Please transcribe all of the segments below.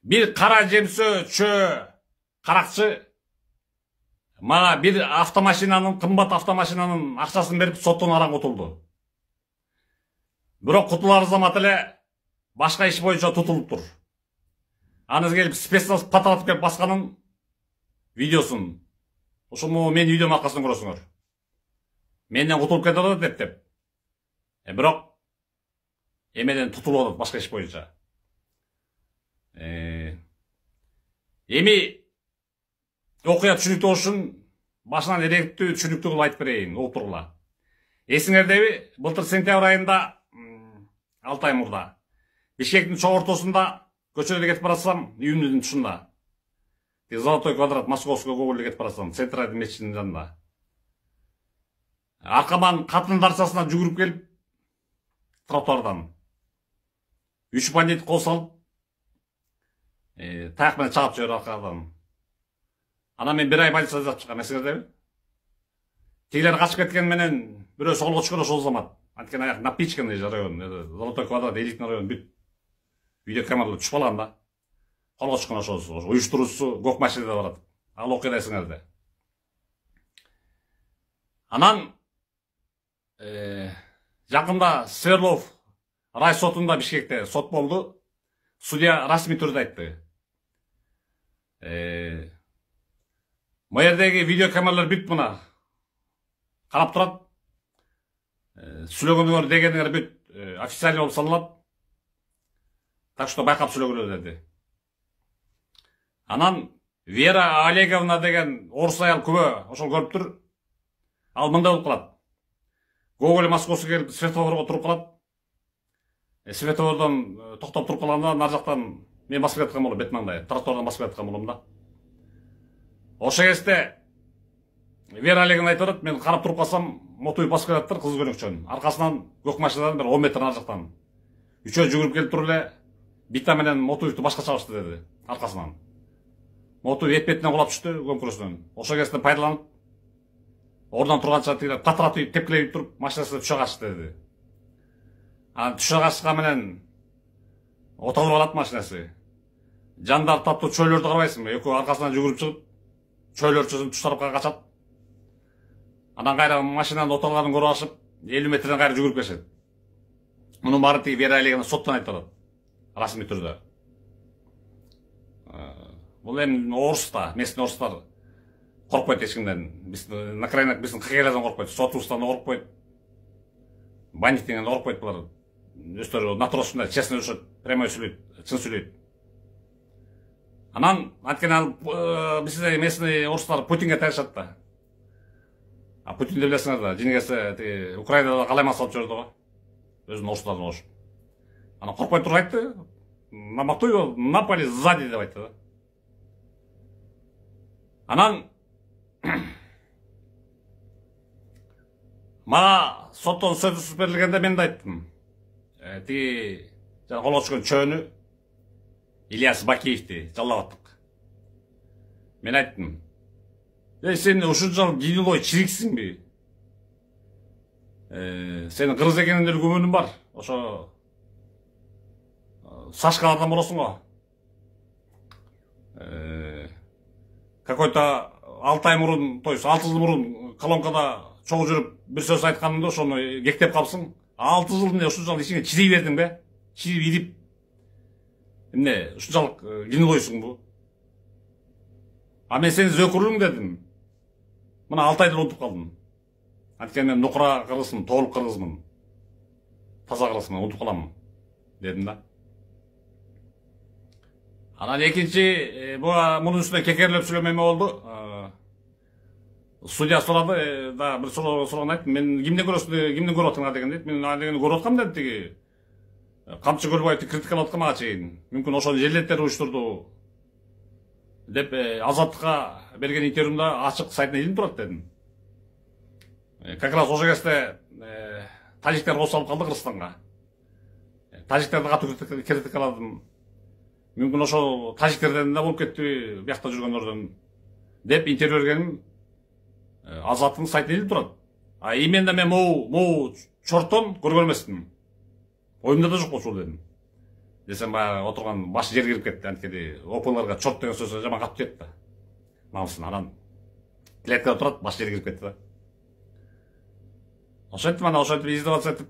Bir kara жемсö çö каракчы мага bir кымбат автомашинанын акчасын берип соттон аран кутулду. Бирок кутулар замат эле башка иш боюнча тутулуптур. Анысы келип спецназ паталатып келип басканын видеосун ошону менин үйдөн аркасынан көрөсүңөр. Менден кутулуп кетип атат деп. Бирок эмеден тутулуп атат башка иш боюнча. Эми окуя түшүнүктүү болуш үчүн башынан эректүү түшүнүктүү кылып айтып берейин олтургула. Эсиңердеби, былтыр сентябрь айында 6 ай мурда Бишкектин чоң ортосунда көчөдө кетип баратсам, июньдүн тушунда. Золотой квадрат Московского Гоголь кетип баратсам, Центральный мечитинин жанында. Аркаман катын дарчасынан жүгүрүп келип, тротуардан 3 бандит кол салып, таяк менен чагып жиберип аркадан. Анан мен 1 ай больницада жатып чыккам, эсиңердеби? Тигилер качып кеткен менен бирөө колго түшкөн ошол замат. Анткени аяк напичканный район, Золотой квадрат, элитный район бүт. Видео камералар түшүп калган да. Колго түшкөн ошол уюштуруусу гок машинада барат. Ал окуяда эсиңерде. Анан жакында Сверлов райсотунда Бишкекте сот болду. Судья расмий түрдө айтты. Мэрдеги видео камералар бүт мына карап турат. Сүйлөгөнүңөр дегениңер бүт официально болуп саналат. Так что байкап сүйлөгүлөр деди. Анан Вера Олеговна деген орус аял күбө ошол көрүптүр. Ал мындай болуп калат. Гоголь Московский келип светофорго туруп калат. Светофордон токтоп туруп калганда нар жактан мен басып кеткем болом, бет маңдай тротуардан басып кеткем болом да. Ошол кезде Вера Олеговна айтып атат, мен карап туруп калсам, мотуй басып кетиптир кыз көнөкчөн. Аркасынан гок машинадан бир 10 метр нар жактан. Үчөө жүгүрүп келип туруп эле бита менен мотуйду башка чабышты деди, аркасынан. Мотуй эт-бетине кулап түштү, көмкүрөсүнөн. Ошол кезде пайдаланып, ордон турганча тигилер катыратып тепкилеп туруп, машинасына түшө качты деди. Анан түшө качкан менен отолуп алат машинасы. Жандар таптуу чөйлөрдү карабайсыңбы? Экөө аркасынан жүгүрүп чыгып, чөйлөр чөзүн туш тарапка качат. Анан кайра машинанын отолганын көрүп ашып, 50 метрден кайра жүгүрүп келишет. Мунун баары тиги Вера Олеговна соттон айтып атат. Расмий түрдө. Бул эми орустар, местный орустар коркпойт эч кимден. Биз на крайнак биздин хакейлерден коркпойт, сотубуздан коркпойт. Бандиттен коркпойт булар. Өздөрү натурасында честно жүрүшөт, прямой сүйлөйт, чын сүйлөйт. Анан анткени ал бизде местный орустар Путинге тайышат да. А Путинди билесиңер да, жинегеси тиги Украинада калайма салып жүрдү го. Өзүнүн орустарына кошуп. Анан коркпой туруп айтты. Намактуу напали сзади деп айтты да. Анан мага соттон сөз берилгенде мен да айттым. Тиги жана колго түшкөн чөөнү Ильяс Бакиевди жаллап. Мен айттым. Сен ушунчалык гнилой чириксиңби? Сенин кыргыз экениңде күмөнүм бар. Ошо Сашкалардан болосуң го. Какой-то 6 ай мурун, то есть 6 жыл мурун колонкада чогуу жүрүп бир сөз айтканымда ошону кектеп калсың. 6 жыл эмне ушунчалык ичиңе чирей бердиң бе? Чирип ирип. Эмне ушунчалык гнилойсуң бу? А мен сени зөкүрлүң дедим. Мына 6 айда унутуп калдым. Анткени мен нукура кыргызмын, толук кыргызмын. Таза кыргызмын, унутуп каламын дедим да. Анан экинчи мунун үстүнө кекерлеп сүйлөмөймө болду. Судья сурады, да, бир сураган айттым. Мен кимден көрөсүң, кимден көрүп атасың деген дейт. Мен анан көрүп аткам деди тиги. Камчы Көлбаевди критикалап аткан мага чейин. Мүмкүн ошол жерлеттер уюштурду деп Азаттыкка берген интервьюмда ачык сайтына илинип турат дедим. Как раз ошол кезде тажиктер кошулуп калды Кыргызстанга. Тажиктерди катуу критикаладым. Мүмкүн ошол тажиктерден да болуп кетти, биякта жүргөндөрдөн деп интервью бергеним Азаттын сайтына илинип турат. А именно мен могу чорттон көргөн эмесмин. Оюмда да жок ошол дедим. десем баягы отурган башы жерге кирип кетти. Анткени опаларга чорт деген сөз жаман катып кетти да. Намысын анан клеткада турат, башы жерге кирип кетти да. Ошентип мана ошентип издеваться этип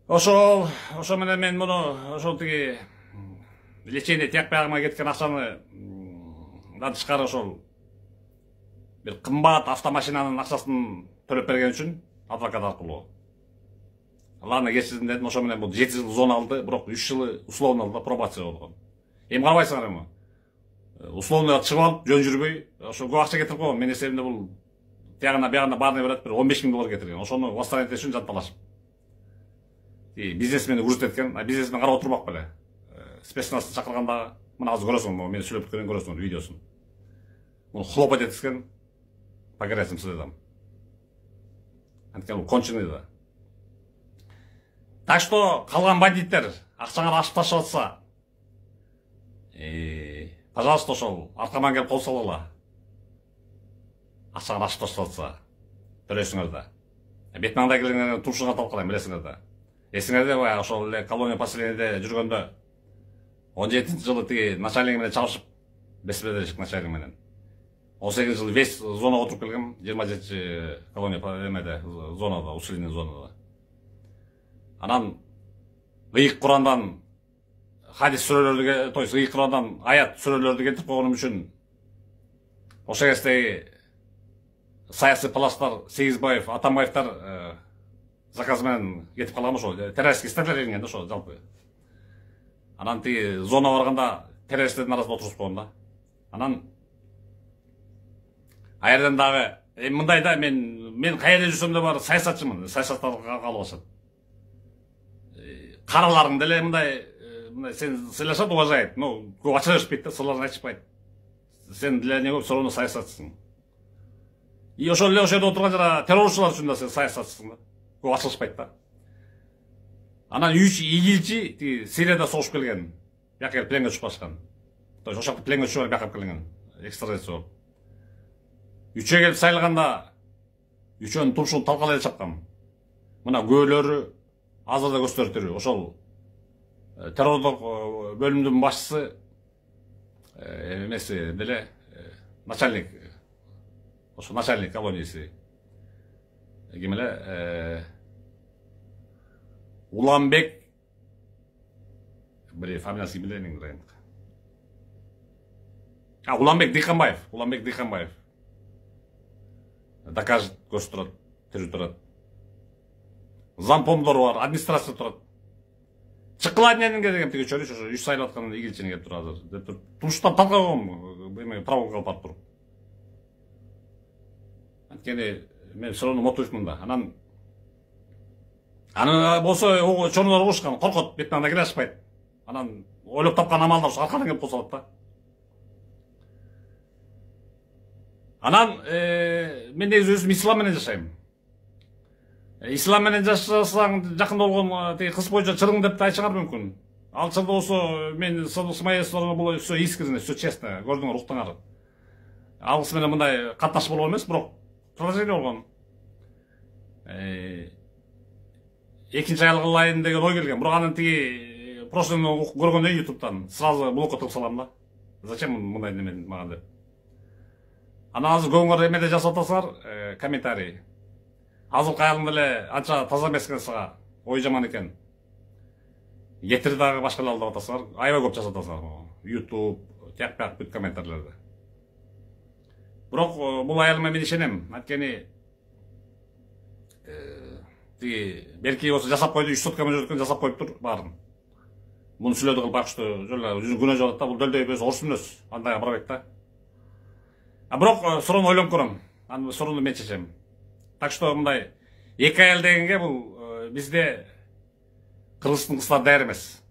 ошо менен мен муну ошол тиги лечение тиякпагыма кеткен акчаны тышкары ошол бир кымбат автомашинанын акчасын төлөп берген үчүн адвокат аркылуу аларны кечирдим дедим. Ошо менен бул 7 жыл зона алды, бирок 3 жылы условно алды, пробация болгон. Эми карабайсыңар эми. Условно чыгып алып, жөн жүрбөй, ошо көп акча кетирип койгон. Менин эсебимде бул тиягына биягына баарына берет бир 15 000 доллар кетирген. Ошону восстановить этиш үчүн жанталашып. Бизнесмени урут эткен, бизнесмен карап отурмак беле. Спецназды чакырганда мына азыр көрөсүң, мен сүйлөп өткөндөн көрөсүң видеосун. Муну хлопать этишкен, погорячим следом. Анткени бул конченый да. Так что калган бандиттер акчаңарды ашып таштап атса, пожалуйста, ошол аркаман келип кол салгыла. Акчаңарды ашып таштап атса, төлөйсүңөр да. Бет маңда келгенден туршуга талкалайм, билесиңер да. Эсиңерде баягы ошол эле колония поселениеде жүргөндө 17-жылы тиги начальник менен чабышып, беспредельщик начальник менен. 18 жыл весь зонага отуруп келгем, 27 колония эмеде зонада, усиленный зонада. Анан ыйык Курандан хадис сүрөлөрдү, то есть ыйык Курандан аят сүрөлөрдү келтирип койгонум үчүн ошол кездеги саясий пластар Сегизбаев, Атамбаевтар заказ менен кетип калган ошол террористский статья ошол жалпы. Анан тиги зона барганда террористтердин арасында отурушуп койгон да. Анан аерден дагы мындай да, мен кайерде жүрсөм да бар саясатчымын, саясатта калып атышат. Караларың деле мындай сен сыйлашат, уважает. Ну, көп ача беришпейт да, сырларын айтышпайт. Сен деле эмне көп соронун саясатчысың. И ошол эле ошол жерде отурган жана террорчулар үчүн да сен саясатчысың да. Көп ачылышпайт да. Анан 3 игилчи тиги Сирияда согуш келген. Бияка пленге түшүп калышкан. То есть ошол пленге түшүп бияка келген. Экстрадиция болуп. Үчөө келип сайлаганда үчөөнүн тумшугун талкалай чапкан. Мына көөлөрү азыр да көстөрүп ошол террордук бөлүмдүн башчысы эмеси деле начальник, ошо начальник колониясы ким эле Уланбек, бир фамилиясы ким эле менин. Уланбек Дыйканбаев. Докажет, көз турат, тирүү турат. Зампомдор бар, администрация турат. Чыккыладненге деген тиги чөрүш ошо 3 сайлап аткан игилчини келип тур азыр. Деп тур. Тумуштан талкагам, эме правого калып барып туруп. Анткени мен суроону мотуймун да. Анан болсо чоңдор угушкан, коркот, бет маңда кире ашпайт. Анан ойлоп тапкан амалдар ушу аркадан келип косулат да. Анан мен негизи өзүм ислам менен жашайм. Ислам менен жашасаң жакында болгон тиги кыз боюнча чырың деп айтышыңар мүмкүн. Ал чырда болсо мен с моей стороны было все искренне, все честно. Көрдүңөр, уктуңар. Алгысы менен мындай катнаш боло эмес, бирок продолжение болгон. Экинчи айлык кылайын деген ой келген. Бирок анын тиги прошлыйны көргөндөн YouTube'дан сразу блокко тыгып салам да. Зачем мындай немен мага деп. Анан азыр көңүңөр эмеде жасап атасыңар, комментарий. Азыр кайрылым деле анча таза эмес экен сага, ой жаман экен. Кетир дагы башка алдап атасыңар, аябай көп жасап атасыңар. YouTube, тияк-бияк бүт комментарийлерде. Бирок бул аялыма мен ишенем. Анткени тиги берки болсо жасап койду, 3 сутка мөөнөткөн жасап коюптур баарын. Муну сүйлөдү кылып бакыштуу, жолла жүзүн күнөө жолот да, бул дөлдөй бөз орус мүнөз. Андай барбайт да. Бирок суроону ойлонуп көрөм. Анын суроону мен чечем. Так что мындай 2 аял дегенге бул бизде кыргыздын кыздары даяр эмес.